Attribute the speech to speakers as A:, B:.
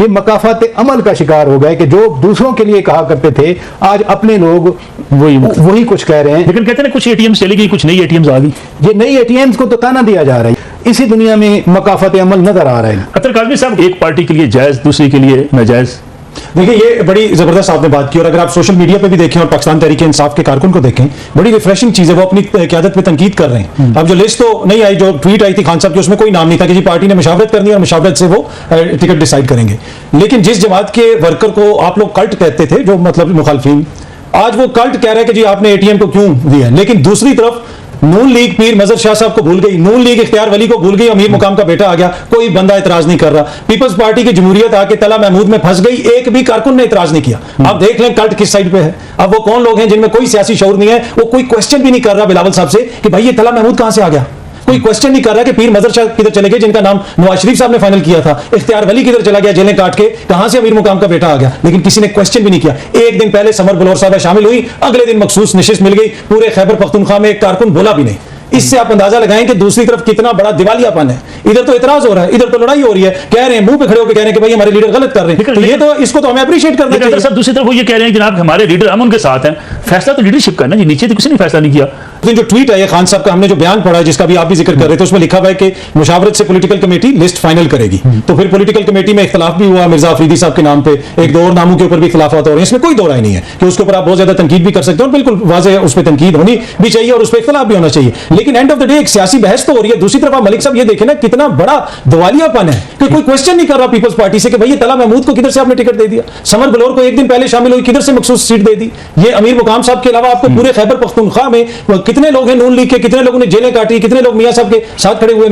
A: ये मकाफात अमल का शिकार हो गए कि जो दूसरों के लिए कहा करते थे आज अपने लोग वही कुछ कह रहे हैं।
B: लेकिन कहते हैं कुछ एटीएम चली गई, कुछ नई एटीएम आ गई।
A: ये नई एटीएम को तो ताना दिया जा रहा है, इसी दुनिया में मकाफात अमल नजर आ रहा है।
B: अतर काज़मी साहब, एक पार्टी के लिए जायज, दूसरी के लिए नाजायज।
C: देखिए, ये बड़ी जबरदस्त आपने बात की और अगर आप सोशल मीडिया पे भी देखें और पाकिस्तान तहरीक इंसाफ के कारकुन को देखें, बड़ी रिफ्रेशिंग चीज है, वो अपनी क़यादत पे तनकीद कर रहे हैं। अब जो लिस्ट तो नहीं आई, जो ट्वीट आई थी खान साहब की, उसमें कोई नाम नहीं था कि जी पार्टी ने मशावरत करनी है और मशावरत से वो टिकट डिसाइड करेंगे। लेकिन जिस जमात के वर्कर को आप लोग कल्ट कहते थे, जो मतलब मुखालफिन, आज वो कल्ट कह रहा है कि जी आपने एटीएम को क्यों दिया। लेकिन दूसरी तरफ नून लीग पीर मजर शाह साहब को भूल गई, नून लीग इख्तियार वली को भूल गई, अमीर मुकाम का बेटा आ गया, कोई बंदा इतराज नहीं कर रहा। पीपल्स पार्टी की जमहूरियत आके तला महमूद में फंस गई, एक भी कारकुन ने इतराज नहीं किया। अब देख लें कल्ट किस साइड पे है। अब वो कौन लोग हैं जिनमें कोई सियासी शऊर नहीं है, वो कोई क्वेश्चन भी नहीं कर रहा बिलावल साहब से कि भाई ये तला महमूद कहां से आ गया। कोई क्वेश्चन नहीं कर रहा कि पीर मजर शाह किधर चले गए, जिनका नाम नवाज शरीफ साहब ने फाइनल किया था, इख्तियार वली किधर चला गया जेलें काट के, कहां से अमीर मुकाम का बेटा आ गया। लेकिन किसी ने क्वेश्चन भी नहीं किया। एक दिन पहले समर बलोर साहब शामिल हुई, अगले दिन मखसूस नशिस्त मिल गई, पूरे खैबर पख्तूनख्वा में एक कारकुन बोला भी नहीं। इससे आप अंदाजा लगाएं कि दूसरी तरफ कितना बड़ा दिवालियापन है। इधर तो इतराज हो रहा है, इधर तो लड़ाई हो रही है, कह रहे हैं मुंह पे खड़े होकर कह रहे हैं कि भाई हमारे लीडर गलत कर रहे हैं। ये तो इसको तो हमें अप्रिशिएट करना चाहिए।
B: सब दूसरी तरफ वो ये कह रहे हैं जनाब हमारे लीडर हम उनके साथ हैं, फैसला तो लीडरशिप का है ना जी, नीचे तो किसी ने फैसला नहीं किया।
C: जो ट्वीट है खान साहब का, हमने जो बयान पढ़ा जिसका भी आप भी जिक्र कर रहे थे, उसमें लिखा हुआ है कि मुशावरत से पॉलिटिकल कमेटी लिस्ट फाइनल करेगी। तो फिर पॉलिटिकल कमेटी में इख्तलाफ भी हुआ, मिर्जा अफरीदी साहब के नाम पे, एक दो और नामों के ऊपर भी इख्तलाफात हो रहे हैं। इसमें कोई दो राय नहीं है कि उसके ऊपर आप बहुत ज्यादा तनकीद भी कर सकते हो और बिल्कुल वाज़ेह उस पर तनकीद होनी भी चाहिए और उस पर इख्तलाफ भी होना चाहिए। लेकिन एंड ऑफ द डे एक सियासी बहस तो हो रही है। दूसरी तरफ आप मलिक साहब ये देखें ना, कितना बड़ा दिवालियापन है कि कोई क्वेश्चन नहीं कर रहा पीपल्स पार्टी से कि भाई तला महमूद को किधर से आपने टिकट दे दिया, समर बलोर को एक दिन पहले शामिल हुई, किधर से मखसूस सीट दे दी। ये अमीर मुकाम साहब के अलावा आपको पूरे खैबर पख्तूनख्वा में कितने लोग हैं नून लीग के, कितने लोगों ने जेलें काटी, कितने लोग मियां साहब के साथ खड़े हुए।